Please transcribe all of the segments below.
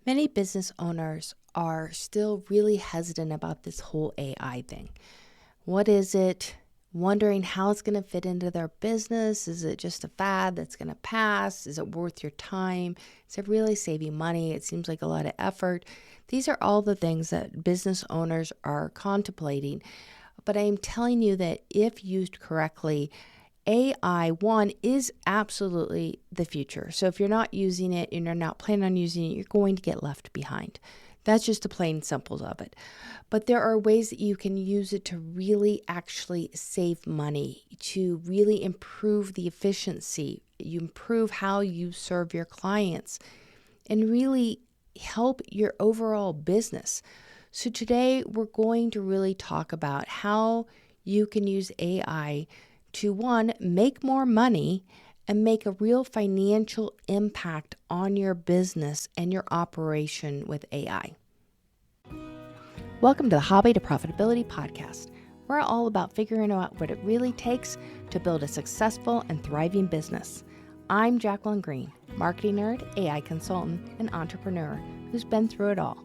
Many business owners are still really hesitant about this whole AI thing. What is it? Wondering how it's going to fit into their business. Is it just a fad that's going to pass? Is it worth your time? Is it really saving money? It seems like a lot of effort. These are all the things that business owners are contemplating. But I am telling you that if used correctly, AI, one, is absolutely the future. So if you're not using it and you're not planning on using it, you're going to get left behind. That's just the plain simple of it. But there are ways that you can use it to really actually save money, to really improve the efficiency, you improve how you serve your clients, and really help your overall business. So today we're going to really talk about how you can use AI to, one, make more money and make a real financial impact on your business and your operation with AI. Welcome to the Hobby to Profitability podcast. We're all about figuring out what it really takes to build a successful and thriving business. I'm Jacqueline Green, marketing nerd, AI consultant, and entrepreneur who's been through it all.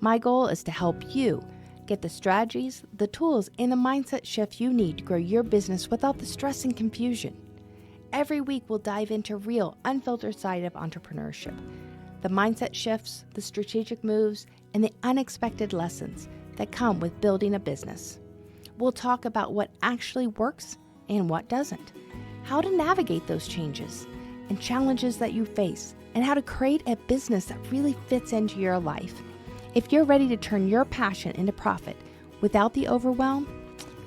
My goal is to help you get the strategies, the tools, and the mindset shift you need to grow your business without the stress and confusion. Every week, we'll dive into real, unfiltered side of entrepreneurship, the mindset shifts, the strategic moves, and the unexpected lessons that come with building a business. We'll talk about what actually works and what doesn't, how to navigate those changes and challenges that you face, and how to create a business that really fits into your life. If you're ready to turn your passion into profit without the overwhelm,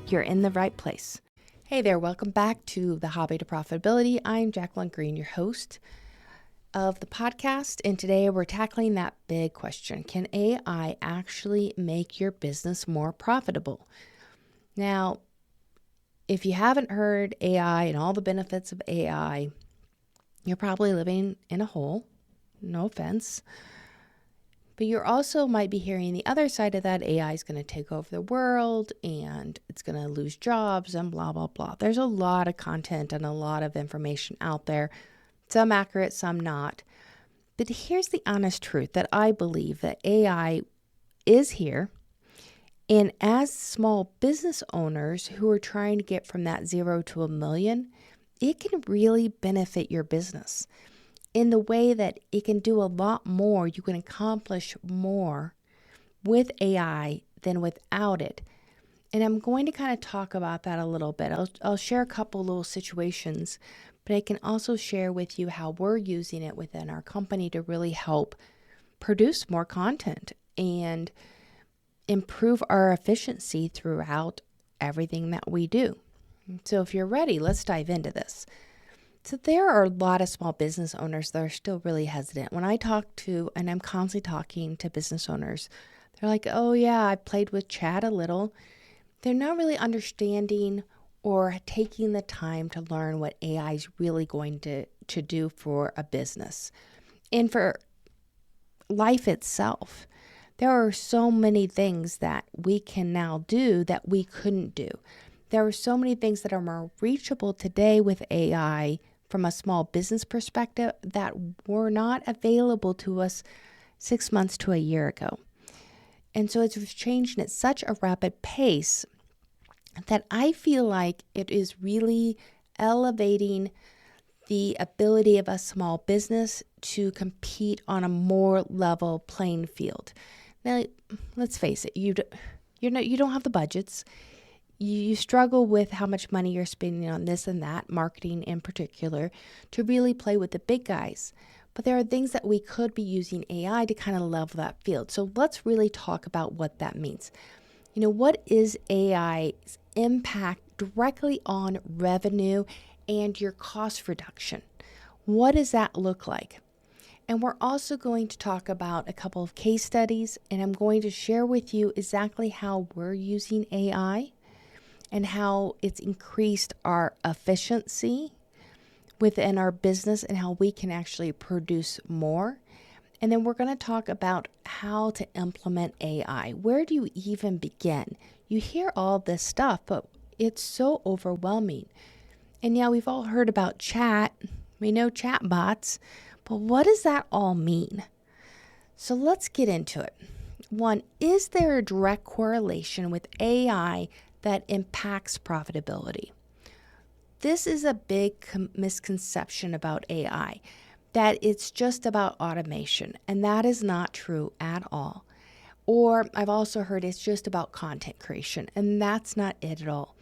you're in the right place. Hey there, welcome back to the Hobby to Profitability. I'm Jacqueline Green, your host of the podcast, and today we're tackling that big question. Can AI actually make your business more profitable? Now, if you haven't heard AI and all the benefits of AI, you're probably living in a hole. No offense. But you also might be hearing the other side of that. AI is going to take over the world and it's going to lose jobs and blah, blah, blah. There's a lot of content and a lot of information out there, some accurate, some not. But here's the honest truth that I believe that AI is here. And as small business owners who are trying to get from that 0 to $1 million, it can really benefit your business in the way that it can do a lot more. You can accomplish more with AI than without it. And I'm going to kind of talk about that a little bit. I'll share a couple little situations, but I can also share with you how we're using it within our company to really help produce more content and improve our efficiency throughout everything that we do. So if you're ready, let's dive into this. So there are a lot of small business owners that are still really hesitant. When I talk to, and I'm constantly talking to business owners, they're like, oh yeah, I played with chat a little. They're not really understanding or taking the time to learn what AI is really going to do for a business and for life itself. There are so many things that we can now do that we couldn't do. There are so many things that are more reachable today with AI from a small business perspective that were not available to us 6 months to a year ago. And so it's changing at such a rapid pace that I feel like it is really elevating the ability of a small business to compete on a more level playing field. Now, let's face it, you don't have the budgets. You struggle with how much money you're spending on this and that, marketing in particular, to really play with the big guys. But there are things that we could be using AI to kind of level that field. So let's really talk about what that means. What is AI's impact directly on revenue and your cost reduction? What does that look like? And we're also going to talk about a couple of case studies, and I'm going to share with you exactly how we're using AI and how it's increased our efficiency within our business and how we can actually produce more. And then we're going to talk about how to implement AI. Where do you even begin? You hear all this stuff, but it's so overwhelming. And yeah, we've all heard about chat. We know chat bots, but what does that all mean? So let's get into it. One, is there a direct correlation with AI that impacts profitability? This is a big misconception about AI, that it's just about automation, and that is not true at all. Or I've also heard it's just about content creation, and that's not it at all.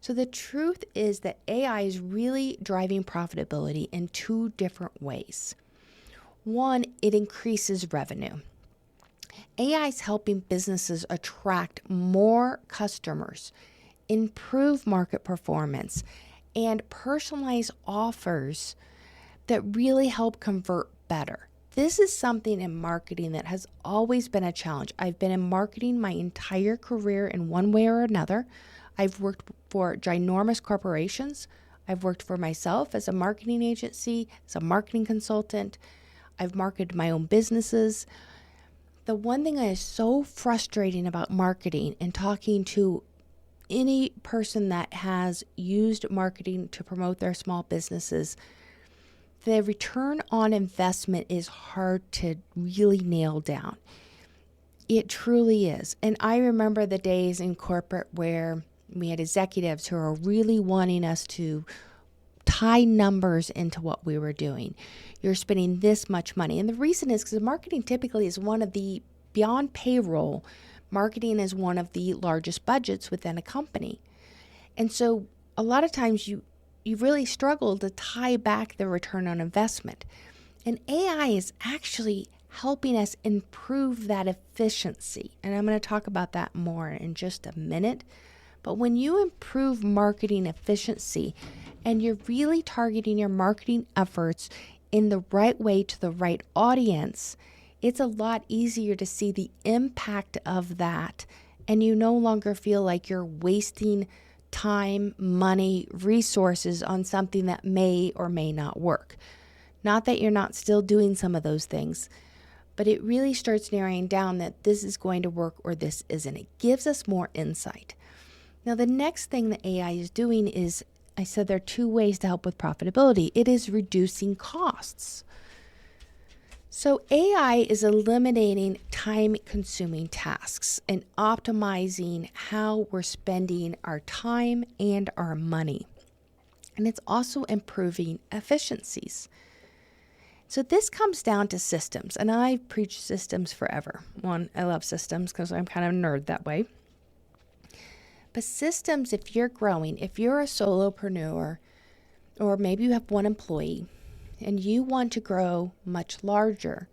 So the truth is that AI is really driving profitability in two different ways. One, it increases revenue. AI is helping businesses attract more customers, improve market performance, and personalize offers that really help convert better. This is something in marketing that has always been a challenge. I've been in marketing my entire career in one way or another. I've worked for ginormous corporations. I've worked for myself as a marketing agency, as a marketing consultant. I've marketed my own businesses. The one thing that is so frustrating about marketing and talking to any person that has used marketing to promote their small businesses, the return on investment is hard to really nail down. It truly is. And I remember the days in corporate where we had executives who are really wanting us to tie numbers into what we were doing. You're spending this much money. And the reason is because marketing typically is one of the, beyond payroll, marketing is one of the largest budgets within a company. And so a lot of times you really struggle to tie back the return on investment. And AI is actually helping us improve that efficiency. And I'm going to talk about that more in just a minute. But when you improve marketing efficiency and you're really targeting your marketing efforts in the right way to the right audience, it's a lot easier to see the impact of that. And you no longer feel like you're wasting time, money, resources on something that may or may not work. Not that you're not still doing some of those things, but it really starts narrowing down that this is going to work or this isn't. It gives us more insight. Now, the next thing that AI is doing is, I said there are two ways to help with profitability. It is reducing costs. So AI is eliminating time-consuming tasks and optimizing how we're spending our time and our money. And it's also improving efficiencies. So this comes down to systems, and I've preached systems forever. One, I love systems because I'm kind of a nerd that way. But systems, if you're growing, if you're a solopreneur, or maybe you have one employee, and you want to grow much larger,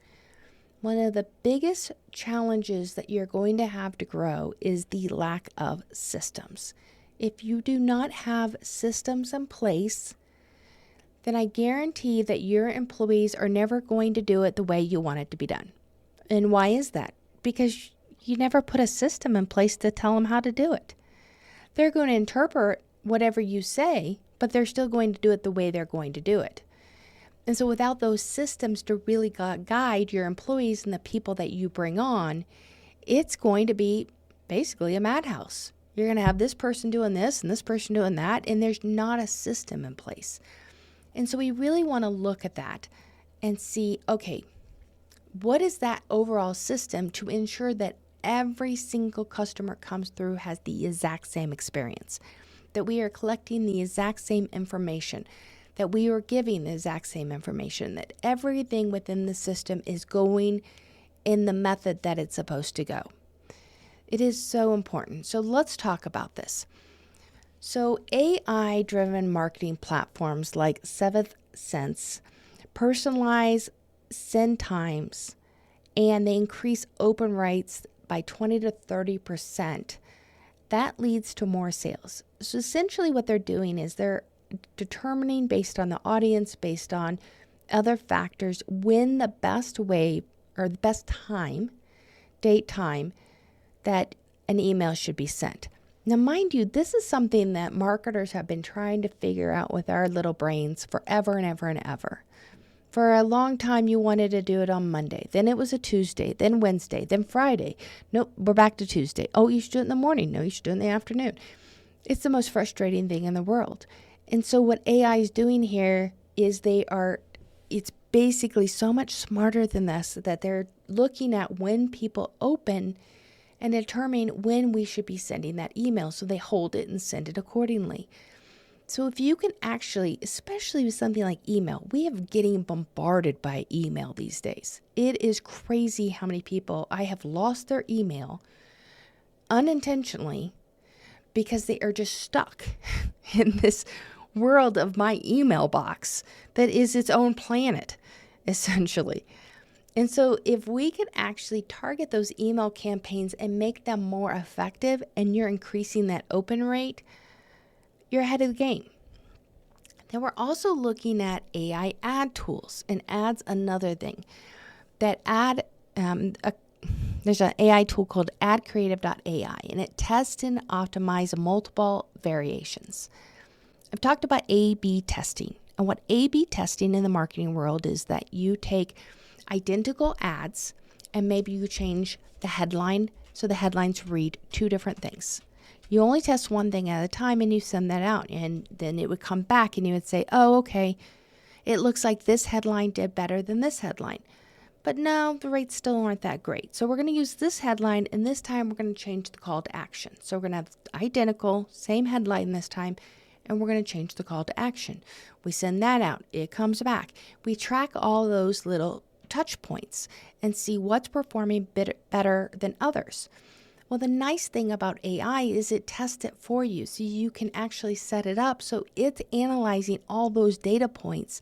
one of the biggest challenges that you're going to have to grow is the lack of systems. If you do not have systems in place, then I guarantee that your employees are never going to do it the way you want it to be done. And why is that? Because you never put a system in place to tell them how to do it. They're going to interpret whatever you say, but they're still going to do it the way they're going to do it. And so without those systems to really guide your employees and the people that you bring on, it's going to be basically a madhouse. You're going to have this person doing this and this person doing that, and there's not a system in place. And so we really want to look at that and see, okay, what is that overall system to ensure that every single customer comes through has the exact same experience, that we are collecting the exact same information, that we are giving the exact same information, that everything within the system is going in the method that it's supposed to go. It is so important. So let's talk about this. So AI-driven marketing platforms like 7th Sense personalize send times, and they increase open rates by 20 to 30%. That leads to more sales. So essentially what they're doing is they're determining based on the audience, based on other factors, when the best way or the best time, date time, that an email should be sent. Now, mind you, this is something that marketers have been trying to figure out with our little brains forever and ever and ever. For a long time, you wanted to do it on Monday. Then it was a Tuesday, then Wednesday, then Friday. Nope, we're back to Tuesday. Oh, you should do it in the morning. No, you should do it in the afternoon. It's the most frustrating thing in the world. And so what AI is doing here is it's basically so much smarter than this that they're looking at when people open and determine when we should be sending that email. So they hold it and send it accordingly. So if you can actually, especially with something like email, we have getting bombarded by email these days. It is crazy how many people I have lost their email unintentionally because they are just stuck in this world of my email box that is its own planet, essentially. And so if we could actually target those email campaigns and make them more effective, and you're increasing that open rate, you're ahead of the game. Then we're also looking at AI ad tools, and ads another thing. That there's an AI tool called adcreative.ai, and it tests and optimizes multiple variations. I've talked about A/B testing, and what A/B testing in the marketing world is that you take identical ads and maybe you change the headline so the headlines read two different things. You only test one thing at a time and you send that out, and then it would come back and you would say, oh, okay, it looks like this headline did better than this headline. But no, the rates still aren't that great. So we're going to use this headline, and this time we're going to change the call to action. So we're going to have identical, same headline this time, and we're going to change the call to action. We send that out. It comes back. We track all those little touch points and see what's performing better than others. Well, the nice thing about AI is it tests it for you, so you can actually set it up so it's analyzing all those data points,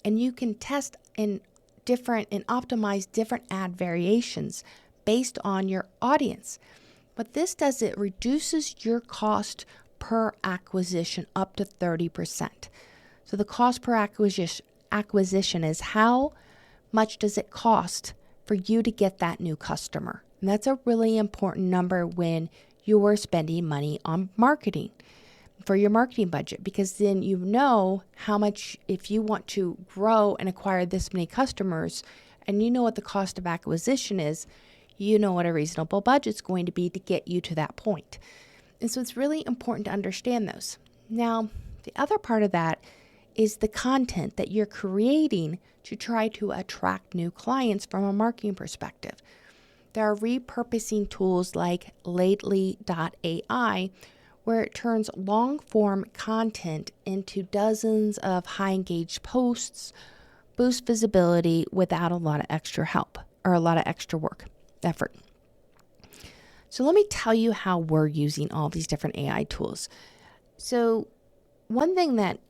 and you can test and optimize different ad variations based on your audience. What this does, it reduces your cost per acquisition up to 30%. So the cost per acquisition is how much does it cost for you to get that new customer. And that's a really important number when you're spending money on marketing for your marketing budget, because then you know how much, if you want to grow and acquire this many customers and you know what the cost of acquisition is, you know what a reasonable budget's going to be to get you to that point. And so it's really important to understand those. Now, the other part of that is the content that you're creating to try to attract new clients from a marketing perspective. There are repurposing tools like lately.ai, where it turns long-form content into dozens of high-engaged posts, boost visibility without a lot of extra help or a lot of extra effort. So let me tell you how we're using all these different AI tools. So one thing that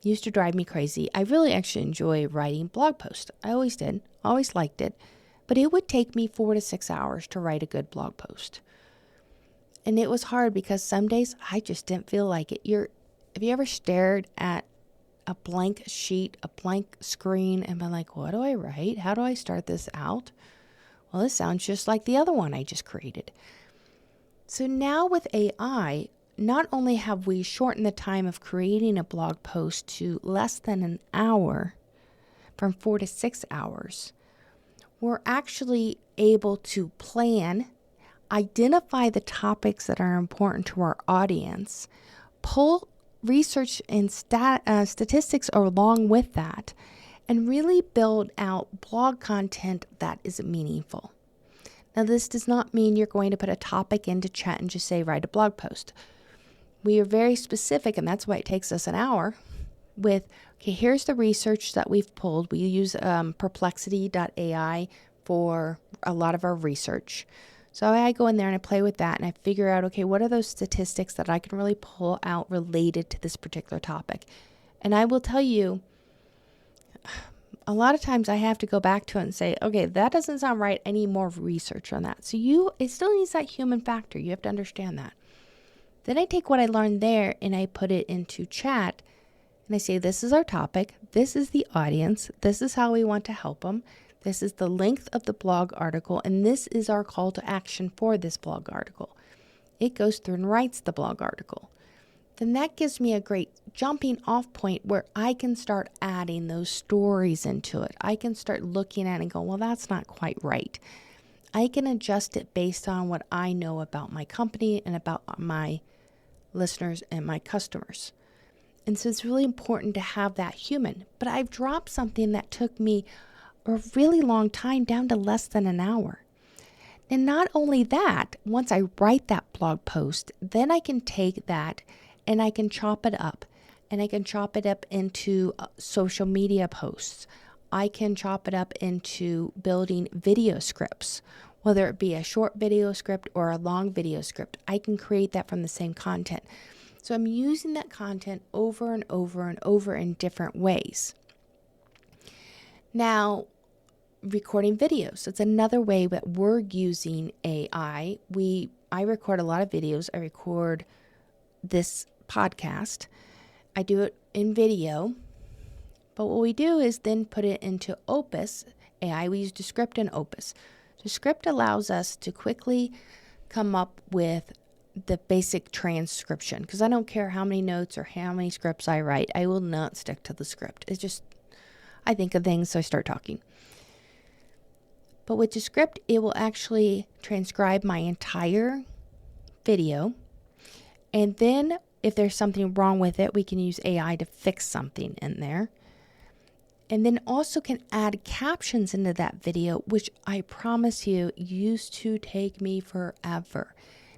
used to drive me crazy, I really actually enjoy writing blog posts. I always did, always liked it, but it would take me 4 to 6 hours to write a good blog post. And it was hard because some days I just didn't feel like it. Have you ever stared at a blank sheet, a blank screen, and been like, what do I write? How do I start this out? Well, this sounds just like the other one I just created. So now with AI, not only have we shortened the time of creating a blog post to less than an hour, from 4 to 6 hours, we're actually able to plan, identify the topics that are important to our audience, pull research and statistics along with that, and really build out blog content that is meaningful. Now, this does not mean you're going to put a topic into chat and just say, write a blog post. We are very specific, and that's why it takes us an hour with, okay, here's the research that we've pulled. We use Perplexity.ai for a lot of our research. So I go in there and I play with that and I figure out, okay, what are those statistics that I can really pull out related to this particular topic? And I will tell you, a lot of times I have to go back to it and say, okay, that doesn't sound right. I need more research on that. So it still needs that human factor. You have to understand that. Then I take what I learned there and I put it into chat and I say, this is our topic. This is the audience. This is how we want to help them. This is the length of the blog article. And this is our call to action for this blog article. It goes through and writes the blog article. Then that gives me a great jumping off point where I can start adding those stories into it. I can start looking at it and go, well, that's not quite right. I can adjust it based on what I know about my company and about my listeners and my customers. And so it's really important to have that human. But I've dropped something that took me a really long time down to less than an hour. And not only that, once I write that blog post, then I can take that and I can chop it up. And I can chop it up into social media posts. I can chop it up into building video scripts, whether it be a short video script or a long video script. I can create that from the same content. So I'm using that content over and over and over in different ways. Now, recording videos. It's another way that we're using AI. I record a lot of videos. I record this podcast. I do it in video. But what we do is then put it into Opus AI. We use Descript and Opus. Descript allows us to quickly come up with the basic transcription, because I don't care how many notes or how many scripts I write. I will not stick to the script. It's just, I think of things, so I start talking. But with Descript, it will actually transcribe my entire video. And then if there's something wrong with it, we can use AI to fix something in there. And then also can add captions into that video, which I promise you used to take me forever.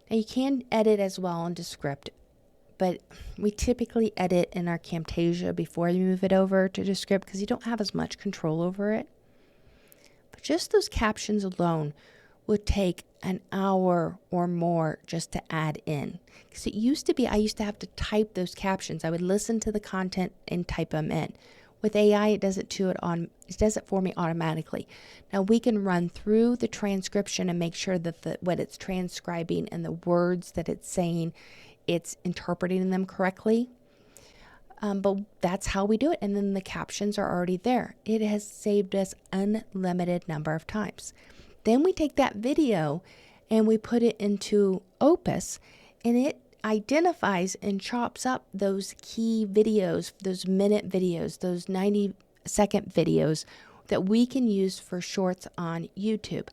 Now you can edit as well in Descript, but we typically edit in our Camtasia before you move it over to Descript because you don't have as much control over it. But just those captions alone would take an hour or more just to add in. Because it used to be, I used to have to type those captions. I would listen to the content and type them in. With AI, it does it for me automatically. Now we can run through the transcription and make sure that what it's transcribing and the words that it's saying, it's interpreting them correctly. But that's how we do it. And then the captions are already there. It has saved us unlimited number of times. Then we take that video and we put it into Opus, and it identifies and chops up those key videos, those minute videos, those 90-second videos that we can use for shorts on YouTube.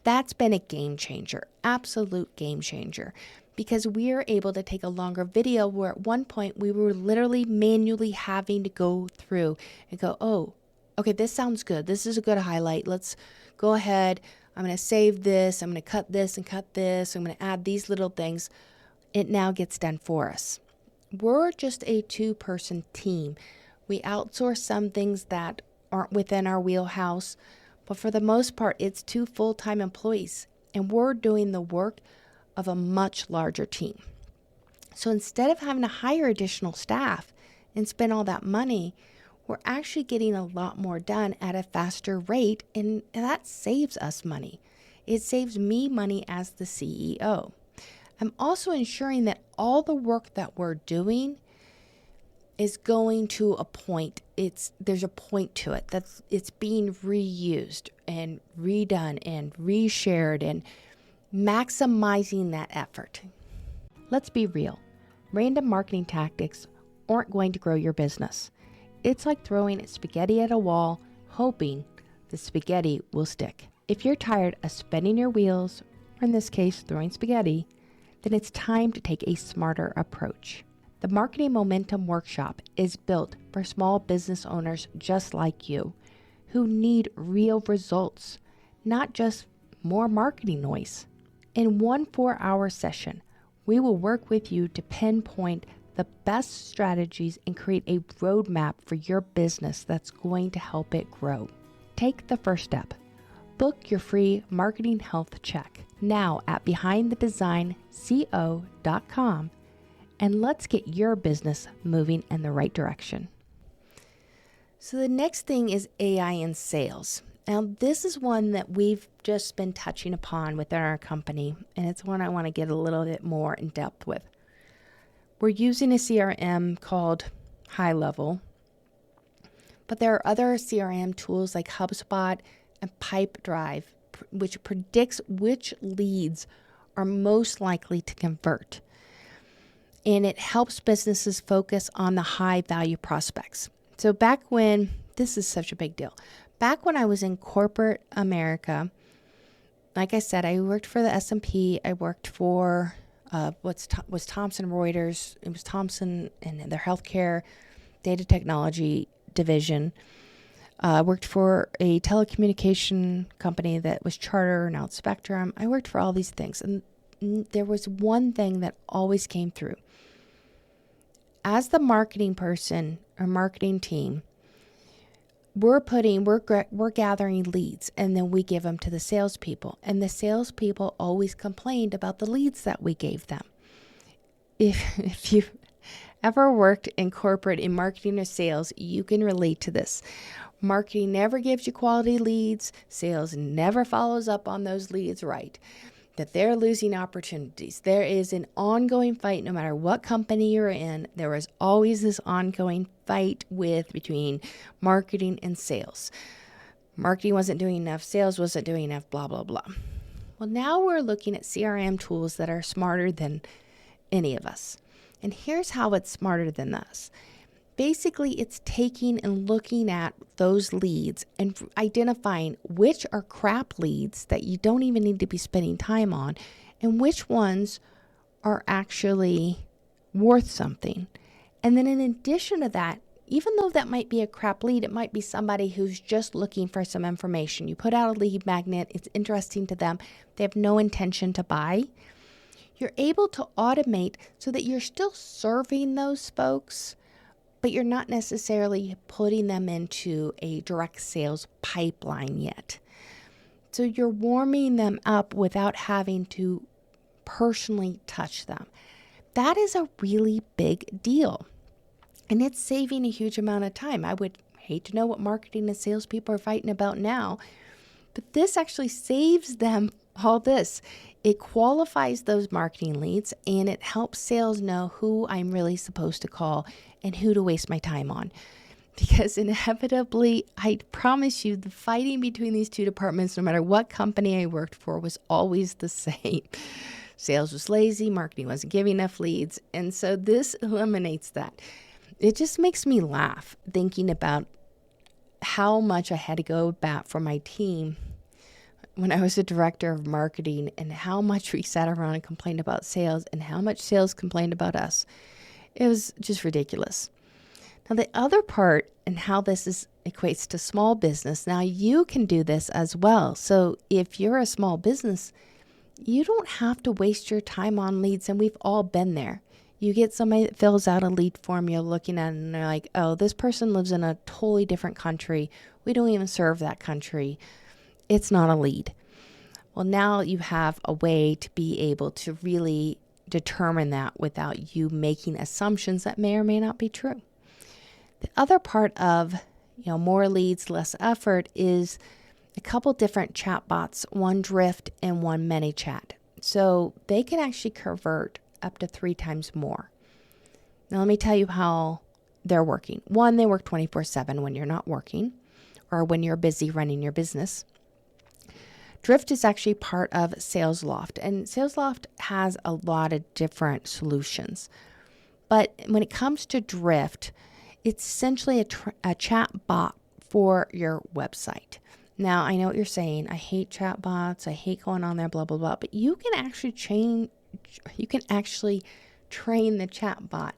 That's been a game changer, absolute game changer, because we are able to take a longer video where at one point we were literally manually having to go through and go, oh, okay, this sounds good. This is a good highlight. Let's go ahead. I'm going to save this. I'm going to cut this and cut this. I'm going to add these little things. It now gets done for us. We're just a two-person team. We outsource some things that aren't within our wheelhouse, but for the most part, it's two full-time employees, and we're doing the work of a much larger team. So instead of having to hire additional staff and spend all that money, we're actually getting a lot more done at a faster rate, and that saves us money. It saves me money as the CEO. I'm also ensuring that all the work that we're doing is going to a point. There's a point to it, that it's being reused and redone and reshared and maximizing that effort. Let's be real. Random marketing tactics aren't going to grow your business. It's like throwing spaghetti at a wall, hoping the spaghetti will stick. If you're tired of spinning your wheels, or in this case, throwing spaghetti, then it's time to take a smarter approach. The Marketing Momentum Workshop is built for small business owners just like you, who need real results, not just more marketing noise. In one 4-hour session, we will work with you to pinpoint the best strategies and create a roadmap for your business that's going to help it grow. Take the first step. Book your free marketing health check now at behindthedesignco.com, and let's get your business moving in the right direction. So the next thing is AI in sales. Now, this is one that we've just been touching upon within our company, and it's one I want to get a little bit more in depth with. We're using a CRM called High Level, but there are other CRM tools like HubSpot and Pipedrive, which predicts which leads are most likely to convert. And it helps businesses focus on the high value prospects. So this is such a big deal. Back when I was in corporate America, like I said, I worked for the S&P. I worked for was Thomson Reuters. It was Thomson and their healthcare data technology division. I worked for a telecommunication company that was Charter, now it's Spectrum. I worked for all these things. And there was one thing that always came through. As the marketing person or marketing team, we're gathering leads, and then we give them to the salespeople. And the salespeople always complained about the leads that we gave them. If you've ever worked in corporate in marketing or sales, you can relate to this. Marketing never gives you quality leads. Sales never follows up on those leads right. That they're losing opportunities. There is an ongoing fight no matter what company you're in. There is always this ongoing fight between marketing and sales. Marketing wasn't doing enough, sales wasn't doing enough, blah, blah, blah. Well, now we're looking at CRM tools that are smarter than any of us. And here's how it's smarter than us. Basically, it's taking and looking at those leads and identifying which are crap leads that you don't even need to be spending time on and which ones are actually worth something. And then in addition to that, even though that might be a crap lead, it might be somebody who's just looking for some information. You put out a lead magnet, it's interesting to them, they have no intention to buy. You're able to automate so that you're still serving those folks, but you're not necessarily putting them into a direct sales pipeline yet. So you're warming them up without having to personally touch them. That is a really big deal. And it's saving a huge amount of time. I would hate to know what marketing and salespeople are fighting about now, but this actually saves them all this. It qualifies those marketing leads, and it helps sales know who I'm really supposed to call and who to waste my time on. Because inevitably, I promise you, the fighting between these two departments, no matter what company I worked for, was always the same. Sales was lazy, marketing wasn't giving enough leads, and so this eliminates that. It just makes me laugh thinking about how much I had to go bat for my team when I was a director of marketing, and how much we sat around and complained about sales and how much sales complained about us. It was just ridiculous. Now, the other part and how this equates to small business, now you can do this as well. So if you're a small business, you don't have to waste your time on leads, and we've all been there. You get somebody that fills out a lead form, you're looking at it and they're like, oh, this person lives in a totally different country. We don't even serve that country. It's not a lead. Well, now you have a way to be able to really determine that without you making assumptions that may or may not be true. The other part of, more leads, less effort is a couple different chatbots, one Drift and one ManyChat. So they can actually convert up to 3 times more. Now, let me tell you how they're working. One, they work 24/7 when you're not working or when you're busy running your business. Drift is actually part of SalesLoft, and SalesLoft has a lot of different solutions. But when it comes to Drift, it's essentially a chat bot for your website. Now, I know what you're saying. I hate chat bots. I hate going on there, blah, blah, blah. But you can actually train the chat bot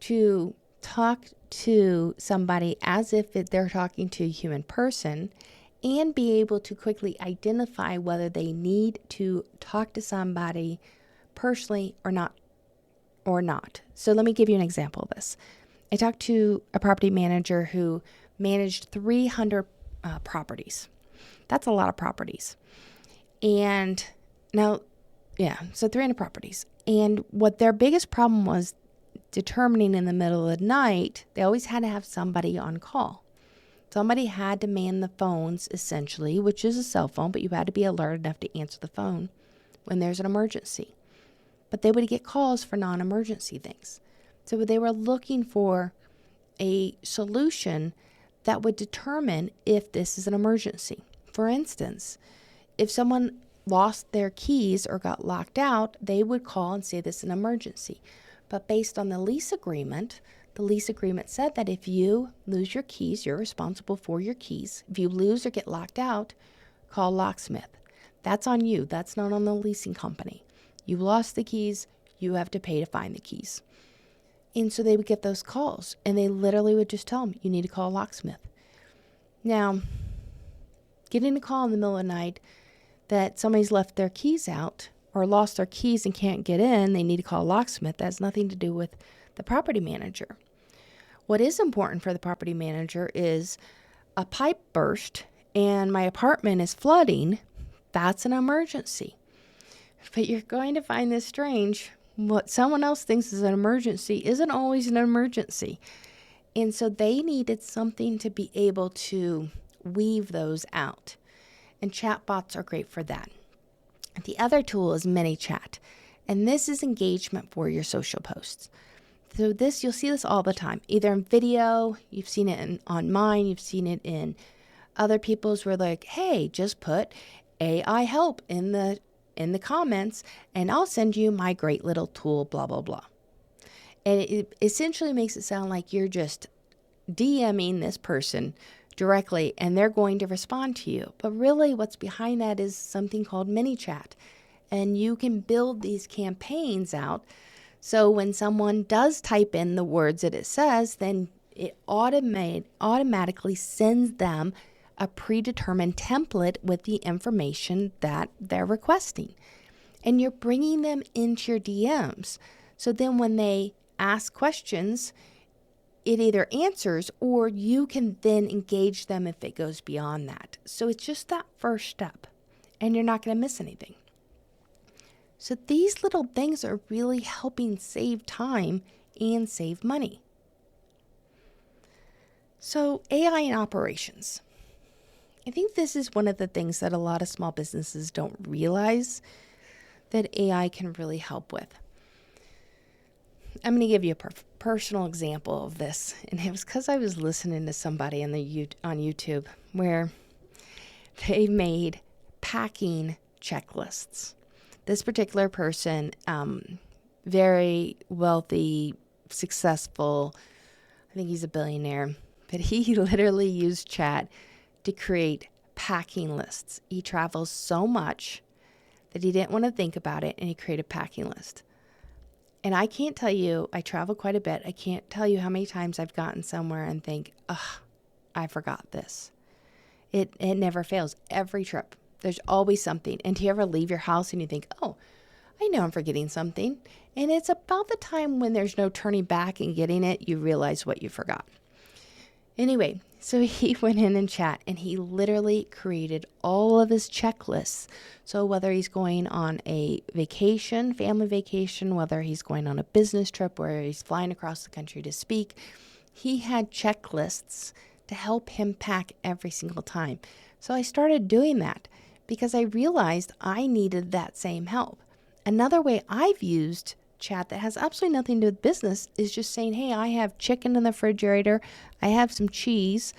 to talk to somebody as if they're talking to a human person, and be able to quickly identify whether they need to talk to somebody personally or not. So let me give you an example of this. I talked to a property manager who managed 300 properties. That's a lot of properties. And now, so 300 properties. And what their biggest problem was determining in the middle of the night, they always had to have somebody on call. Somebody had to man the phones, essentially, which is a cell phone, but you had to be alert enough to answer the phone when there's an emergency. But they would get calls for non-emergency things. So they were looking for a solution that would determine if this is an emergency. For instance, if someone lost their keys or got locked out, they would call and say this is an emergency. But based on the lease agreement said that if you lose your keys, you're responsible for your keys. If you lose or get locked out, call locksmith. That's on you. That's not on the leasing company. You lost the keys. You have to pay to find the keys. And so they would get those calls, and they literally would just tell them, you need to call a locksmith. Now, getting a call in the middle of the night that somebody's left their keys out or lost their keys and can't get in, they need to call a locksmith. That has nothing to do with the property manager. What is important for the property manager is a pipe burst and my apartment is flooding. That's an emergency. But you're going to find this strange. What someone else thinks is an emergency isn't always an emergency. And so they needed something to be able to weave those out. And chatbots are great for that. The other tool is ManyChat. And this is engagement for your social posts. So you'll see this all the time, either in video, you've seen it on mine, you've seen it in other people's where like, hey, just put AI help in the comments and I'll send you my great little tool, blah, blah, blah. And it essentially makes it sound like you're just DMing this person directly and they're going to respond to you. But really what's behind that is something called ManyChat. And you can build these campaigns out. So when someone does type in the words that it says, then it automatically sends them a predetermined template with the information that they're requesting. And you're bringing them into your DMs. So then when they ask questions, it either answers or you can then engage them if it goes beyond that. So it's just that first step and you're not going to miss anything. So these little things are really helping save time and save money. So AI in operations. I think this is one of the things that a lot of small businesses don't realize that AI can really help with. I'm going to give you a personal example of this. And it was because I was listening to somebody on YouTube where they made packing checklists. This particular person, very wealthy, successful, I think he's a billionaire, but he literally used chat to create packing lists. He travels so much that he didn't want to think about it, and he created a packing list. And I can't tell you, I travel quite a bit. I can't tell you how many times I've gotten somewhere and think, I forgot this. It never fails. Every trip. There's always something. And do you ever leave your house and you think, oh, I know I'm forgetting something. And it's about the time when there's no turning back and getting it, you realize what you forgot. Anyway, so he went in and chat and he literally created all of his checklists. So whether he's going on a vacation, family vacation, whether he's going on a business trip where he's flying across the country to speak, he had checklists to help him pack every single time. So I started doing that because I realized I needed that same help. Another way I've used chat that has absolutely nothing to do with business is just saying, hey, I have chicken in the refrigerator. I have some cheese.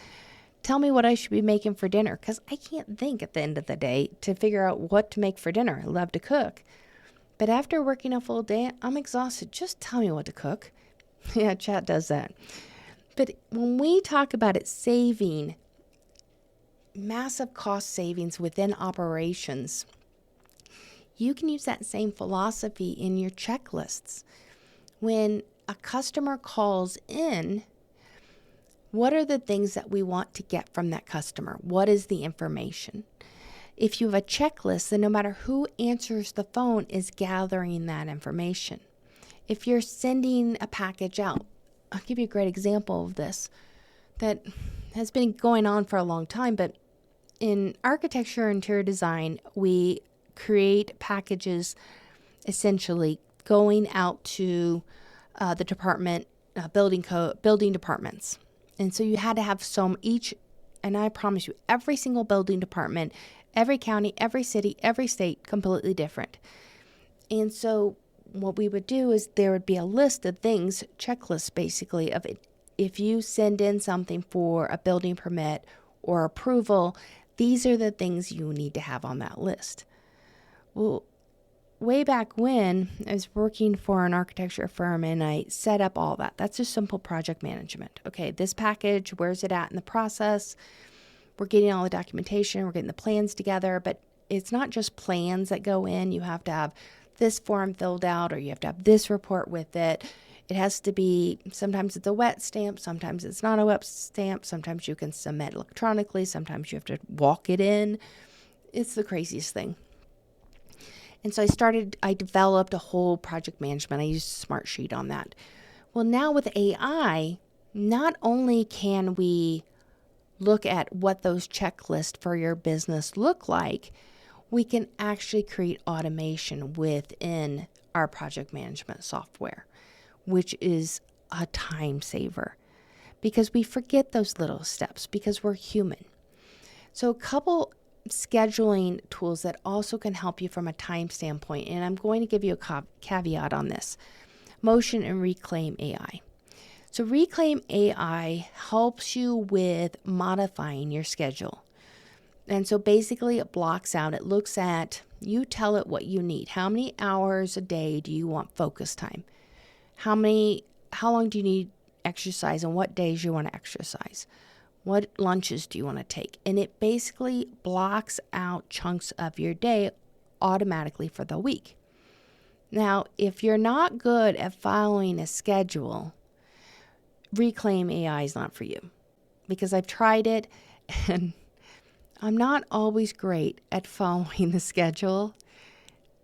Tell me what I should be making for dinner, because I can't think at the end of the day to figure out what to make for dinner. I love to cook. But after working a full day, I'm exhausted. Just tell me what to cook. Yeah, chat does that. But when we talk about it saving massive cost savings within operations, you can use that same philosophy in your checklists. When a customer calls in, what are the things that we want to get from that customer? What is the information? If you have a checklist, then no matter who answers the phone is gathering that information. If you're sending a package out, I'll give you a great example of this that has been going on for a long time, but in architecture and interior design, we create packages essentially going out to the department, building departments. And so you had to have each, and I promise you, every single building department, every county, every city, every state, completely different. And so what we would do is there would be a list of things, checklist basically, of it. If you send in something for a building permit or approval, these are the things you need to have on that list. Well, way back when, I was working for an architecture firm and I set up all that. That's just simple project management. Okay, this package, where's it at in the process? We're getting all the documentation, we're getting the plans together, but it's not just plans that go in. You have to have this form filled out, or you have to have this report with it. It has to be, sometimes it's a wet stamp, sometimes it's not a wet stamp, sometimes you can submit electronically, sometimes you have to walk it in. It's the craziest thing. And so I developed a whole project management. I used Smartsheet on that. Well, now with AI, not only can we look at what those checklists for your business look like, we can actually create automation within our project management software, which is a time saver because we forget those little steps because we're human. So a couple scheduling tools that also can help you from a time standpoint, and I'm going to give you a caveat on this: Motion and Reclaim AI. So Reclaim AI helps you with modifying your schedule. And so basically it blocks out, it looks at, you tell it what you need. How many hours a day do you want focus time? How long do you need exercise, and what days you want to exercise? What lunches do you want to take? And it basically blocks out chunks of your day automatically for the week. Now, if you're not good at following a schedule, Reclaim AI is not for you, because I've tried it and I'm not always great at following the schedule.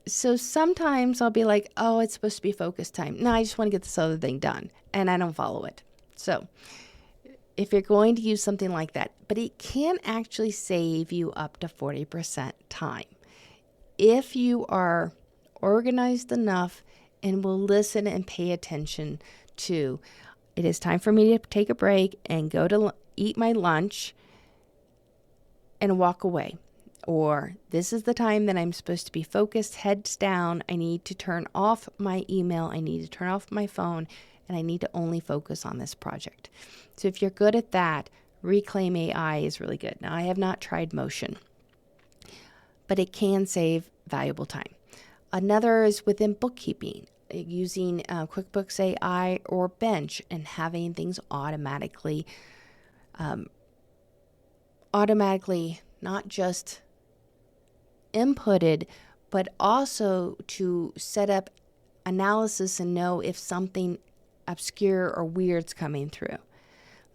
So sometimes I'll be like, oh, it's supposed to be focus time. No, I just want to get this other thing done, and I don't follow it. So if you're going to use something like that, but it can actually save you up to 40% time if you are organized enough and will listen and pay attention to, it is time for me to take a break and go to eat my lunch and walk away. Or this is the time that I'm supposed to be focused, heads down. I need to turn off my email. I need to turn off my phone, and I need to only focus on this project. So if you're good at that, Reclaim AI is really good. Now, I have not tried Motion, but it can save valuable time. Another is within bookkeeping, using QuickBooks AI or Bench and having things automatically not just inputted, but also to set up analysis and know if something obscure or weird's coming through.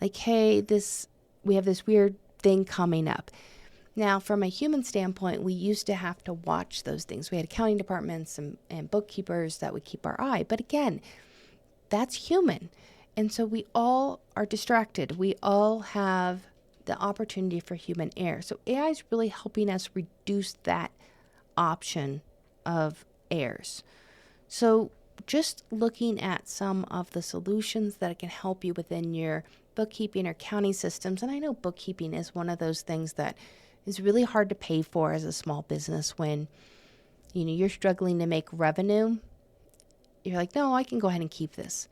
Like, hey, we have this weird thing coming up. Now, from a human standpoint, we used to have to watch those things. We had accounting departments and bookkeepers that would keep our eye. But again, that's human. And so we all are distracted. We all have the opportunity for human error. So AI is really helping us reduce that option of errors. So just looking at some of the solutions that can help you within your bookkeeping or accounting systems. And I know bookkeeping is one of those things that is really hard to pay for as a small business when you're struggling to make revenue. You're like, no, I can go ahead and keep this.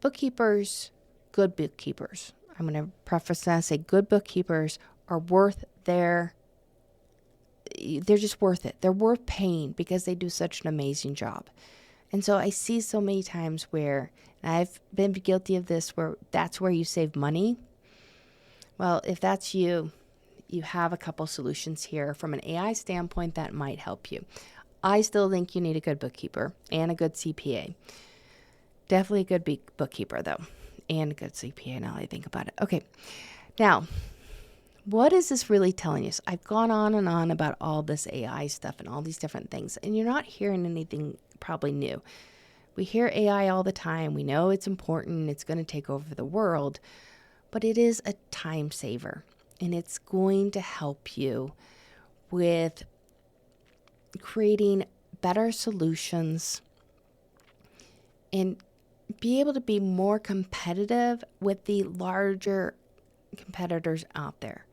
Bookkeepers, good bookkeepers, I'm going to preface that and say good bookkeepers are they're just worth it. They're worth paying because they do such an amazing job. And so I see so many times where, and I've been guilty of this, where that's where you save money. Well, if that's you have a couple solutions here from an AI standpoint that might help you. I still think you need a good bookkeeper and a good CPA. Definitely a good bookkeeper, though, and a good CPA now I think about it. Okay, now, what is this really telling us? I've gone on and on about all this AI stuff and all these different things, and you're not hearing anything probably new. We hear AI all the time. We know it's important. It's going to take over the world, but it is a time saver, and it's going to help you with creating better solutions and be able to be more competitive with the larger competitors out there.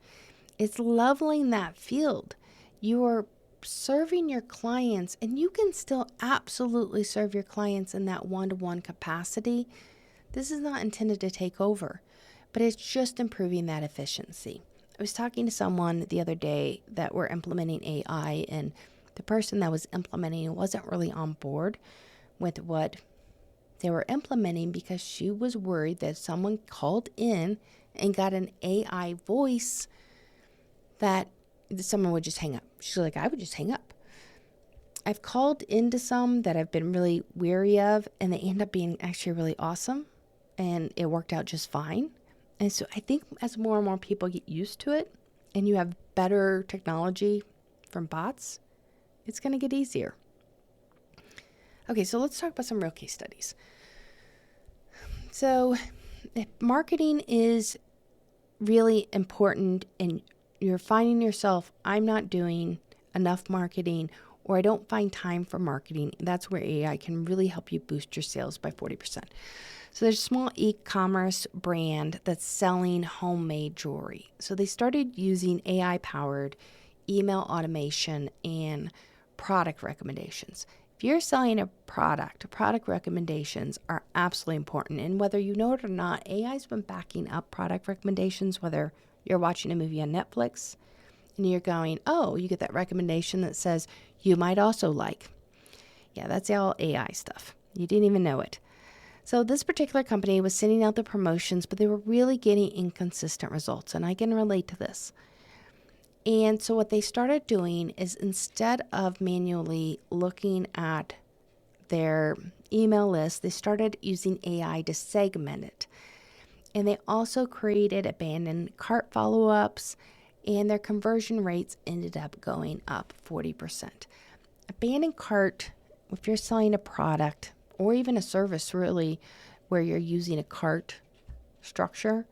It's leveling that field. You are serving your clients, and you can still absolutely serve your clients in that one-to-one capacity. This is not intended to take over, but it's just improving that efficiency. I was talking to someone the other day that we're implementing AI, and the person that was implementing wasn't really on board with what they were implementing because she was worried that someone called in and got an AI voice that someone would just hang up. She's like, I would just hang up. I've called into some that I've been really weary of, and they end up being actually really awesome, and it worked out just fine. And so I think as more and more people get used to it, and you have better technology from bots, it's going to get easier. Okay, so let's talk about some real case studies. So if marketing is really important and you're finding yourself, I'm not doing enough marketing, or I don't find time for marketing, that's where AI can really help you boost your sales by 40%. So there's a small e-commerce brand that's selling homemade jewelry. So they started using AI-powered email automation and product recommendations. If you're selling a product recommendations are absolutely important. And whether you know it or not, AI's been backing up product recommendations, whether you're watching a movie on Netflix and you're going, oh, you get that recommendation that says you might also like. Yeah, that's all AI stuff. You didn't even know it. So this particular company was sending out the promotions, but they were really getting inconsistent results. And I can relate to this. And so what they started doing is, instead of manually looking at their email list, they started using AI to segment it. And they also created abandoned cart follow-ups, and their conversion rates ended up going up 40%. Abandoned cart, if you're selling a product or even a service really where you're using a cart structure,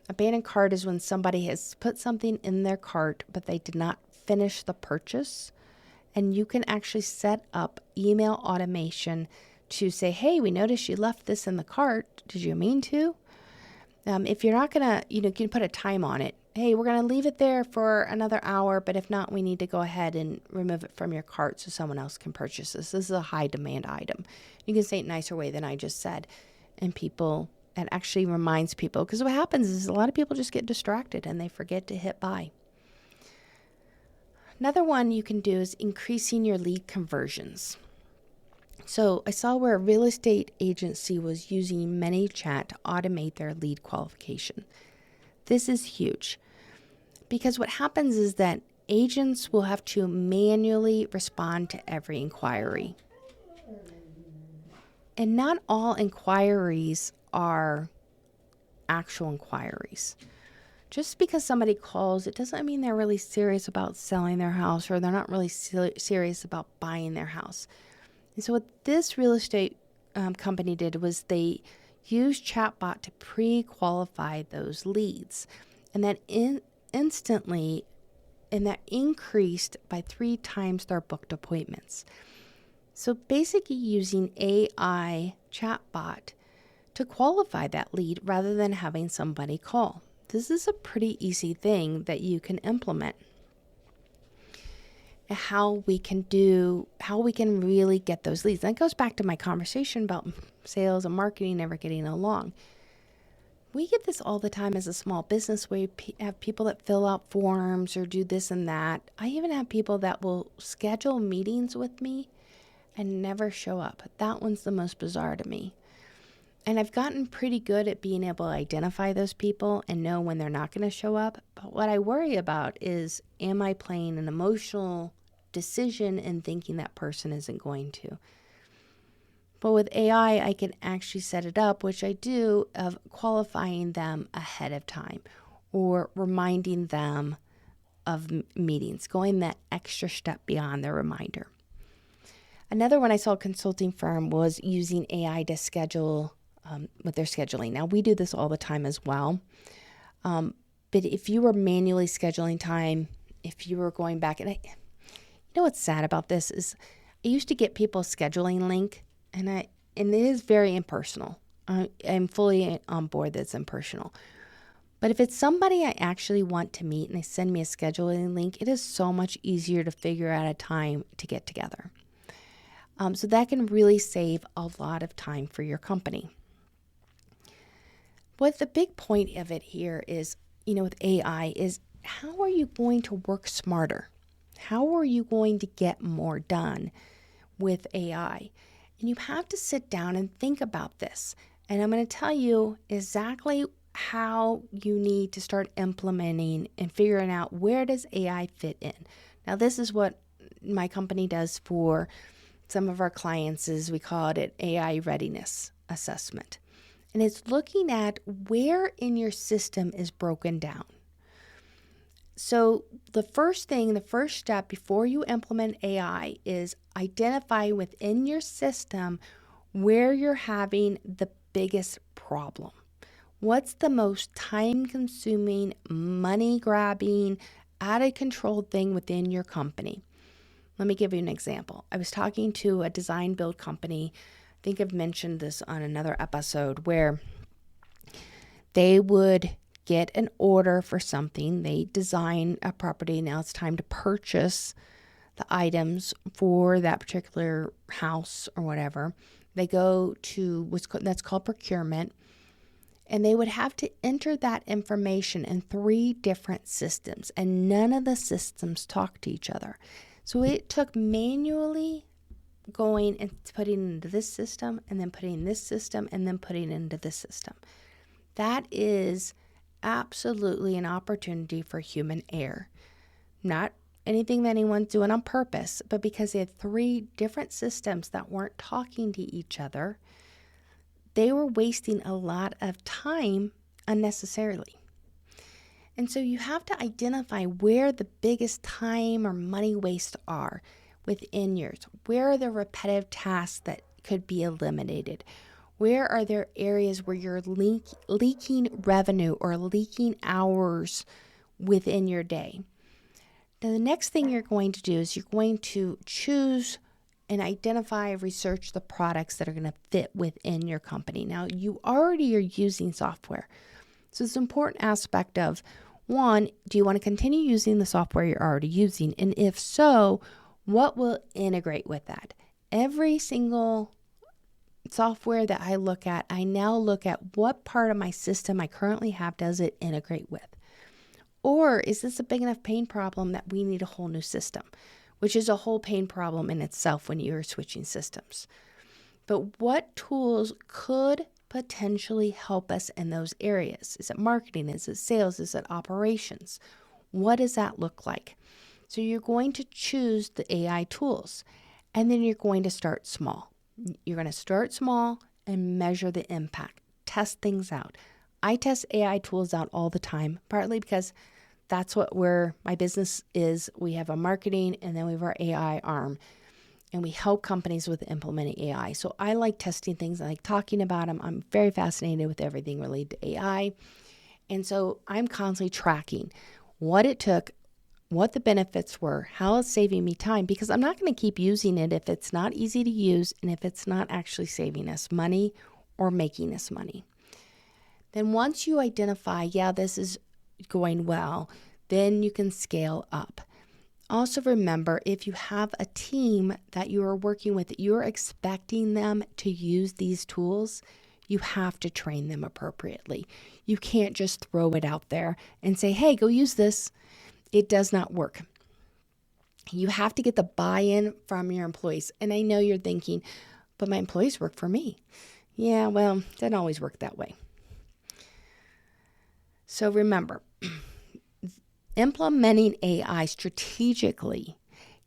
abandoned cart is when somebody has put something in their cart but they did not finish the purchase. And you can actually set up email automation to say, hey, we noticed you left this in the cart. Did you mean to? If you're not going to, you can put a time on it. Hey, we're going to leave it there for another hour, but if not, we need to go ahead and remove it from your cart so someone else can purchase this. This is a high demand item. You can say it a nicer way than I just said. And it actually reminds people, because what happens is a lot of people just get distracted and they forget to hit buy. Another one you can do is increasing your lead conversions. So I saw where a real estate agency was using ManyChat to automate their lead qualification. This is huge because what happens is that agents will have to manually respond to every inquiry. And not all inquiries are actual inquiries. Just because somebody calls, it doesn't mean they're really serious about selling their house, or they're not really serious about buying their house. And so what this real estate company did was they used chatbot to pre-qualify those leads. And that instantly, and that increased by 3 times their booked appointments. So basically using AI chatbot to qualify that lead rather than having somebody call. This is a pretty easy thing that you can implement. How we can really get those leads. That goes back to my conversation about sales and marketing never getting along. We get this all the time as a small business, where you have people that fill out forms or do this and that. I even have people that will schedule meetings with me and never show up. That one's the most bizarre to me. And I've gotten pretty good at being able to identify those people and know when they're not going to show up. But what I worry about is, am I playing an emotional decision and thinking that person isn't going to? But with AI, I can actually set it up, which I do, of qualifying them ahead of time or reminding them of meetings, going that extra step beyond the reminder. Another one I saw, a consulting firm was using AI to schedule with their scheduling. Now, we do this all the time as well. But if you were manually scheduling time, if you were going back, and you know what's sad about this is, I used to get people's scheduling link, and it is very impersonal. I'm fully on board that it's impersonal. But if it's somebody I actually want to meet and they send me a scheduling link, it is so much easier to figure out a time to get together. So that can really save a lot of time for your company. But the big point of it here is, with AI, is how are you going to work smarter? How are you going to get more done with AI? And you have to sit down and think about this. And I'm going to tell you exactly how you need to start implementing and figuring out, where does AI fit in? Now, this is what my company does for some of our clients is we call it an AI readiness assessment. And it's looking at where in your system is broken down. So the first step before you implement AI is identify within your system where you're having the biggest problem. What's the most time-consuming, money-grabbing, out-of-control thing within your company? Let me give you an example. I was talking to a design build company. I think I've mentioned this on another episode, where they would get an order for something. They design a property. Now it's time to purchase the items for that particular house or whatever. They go to that's called procurement, and they would have to enter that information in 3 different systems, and none of the systems talk to each other. So it took manually going and putting into this system, and then putting in this system, and then putting into this system. That is absolutely an opportunity for human error. Not anything that anyone's doing on purpose, but because they had 3 different systems that weren't talking to each other, they were wasting a lot of time unnecessarily. And so you have to identify where the biggest time or money wastes are within yours. Where are the repetitive tasks that could be eliminated? Where are there areas where you're leaking revenue or leaking hours within your day? Now, the next thing you're going to do is you're going to choose and identify, research the products that are going to fit within your company. Now, you already are using software. So it's an important aspect of, one, do you want to continue using the software you're already using? And if so, what will integrate with that? Every single software that I look at, I now look at what part of my system I currently have does it integrate with? Or is this a big enough pain problem that we need a whole new system, which is a whole pain problem in itself when you're switching systems. But what tools could potentially help us in those areas? Is it marketing? Is it sales? Is it operations? What does that look like? So you're going to choose the AI tools, and then you're going to start small. You're going to start small and measure the impact. Test things out. I test AI tools out all the time, partly because that's where my business is. We have a marketing, and then we have our AI arm, and we help companies with implementing AI. So I like testing things. I like talking about them. I'm very fascinated with everything related to AI. And so I'm constantly tracking what it took, what the benefits were, how it's saving me time, because I'm not going to keep using it if it's not easy to use and if it's not actually saving us money or making us money. Then once you identify, yeah, this is going well, then you can scale up. Also remember, if you have a team that you are working with, you're expecting them to use these tools, you have to train them appropriately. You can't just throw it out there and say, hey, go use this. It does not work. You have to get the buy-in from your employees. And I know you're thinking, but my employees work for me. Yeah, well, it doesn't always work that way. So remember, implementing AI strategically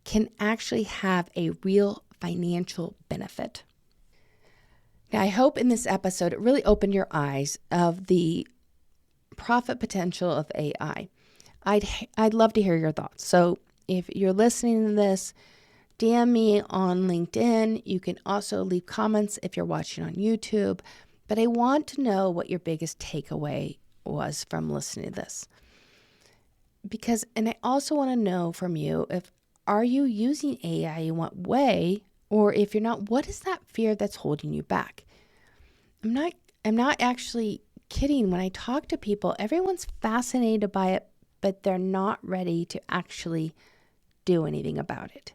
can actually have a real financial benefit. Now, I hope in this episode it really opened your eyes of the profit potential of AI. I'd love to hear your thoughts. So if you're listening to this, DM me on LinkedIn. You can also leave comments if you're watching on YouTube. But I want to know what your biggest takeaway was from listening to this. And I also want to know from you, are you using AI in what way? Or if you're not, what is that fear that's holding you back? I'm not actually kidding. When I talk to people, everyone's fascinated by it, but they're not ready to actually do anything about it.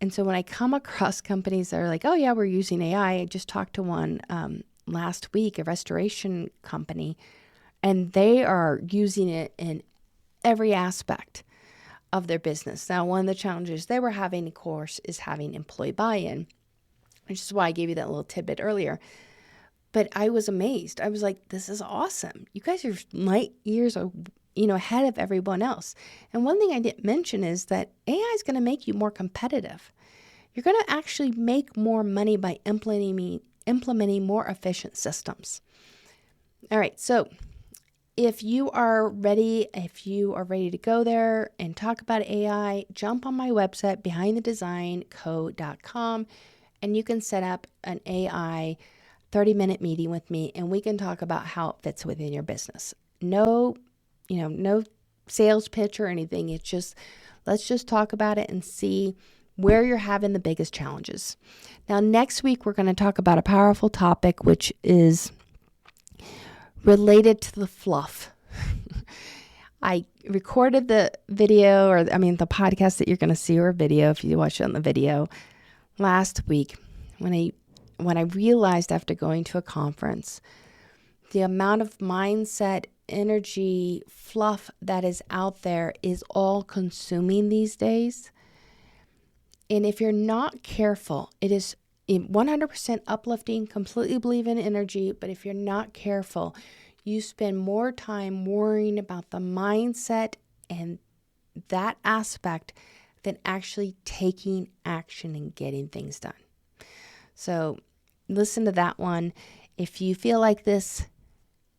And so when I come across companies that are like, oh yeah, we're using AI. I just talked to one last week, a restoration company, and they are using it in every aspect of their business. Now, one of the challenges they were having, of course, is having employee buy-in, which is why I gave you that little tidbit earlier. But I was amazed. I was like, this is awesome. You guys are light years ahead of everyone else. And one thing I didn't mention is that AI is going to make you more competitive. You're going to actually make more money by implementing more efficient systems. All right, so if you are ready to go there and talk about AI, jump on my website, behindthedesignco.com, and you can set up an AI 30-minute meeting with me, and we can talk about how it fits within your business. No sales pitch or anything. It's just, let's just talk about it and see where you're having the biggest challenges. Now, next week, we're going to talk about a powerful topic, which is related to the fluff. I recorded the video, the podcast that you're going to see, or video if you watch it on the video, last week when I realized after going to a conference, the amount of mindset, energy, fluff that is out there is all consuming these days. And if you're not careful, it is 100% uplifting, completely believe in energy. But if you're not careful, you spend more time worrying about the mindset and that aspect than actually taking action and getting things done. So listen to that one. If you feel like this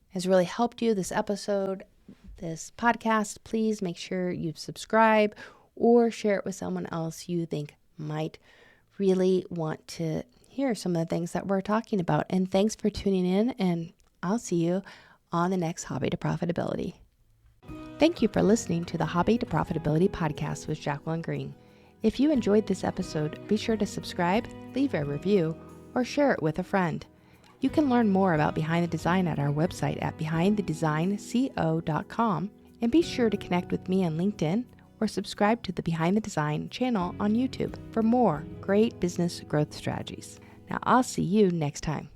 has really helped you, this episode, this podcast, please make sure you subscribe or share it with someone else you think might really want to hear some of the things that we're talking about. And thanks for tuning in, and I'll see you on the next Hobby to Profitability. Thank you for listening to the Hobby to Profitability podcast with Jacqueline Green. If you enjoyed this episode, be sure to subscribe, leave a review, or share it with a friend. You can learn more about Behind the Design at our website at behindthedesignco.com, and be sure to connect with me on LinkedIn or subscribe to the Behind the Design channel on YouTube for more great business growth strategies. Now, I'll see you next time.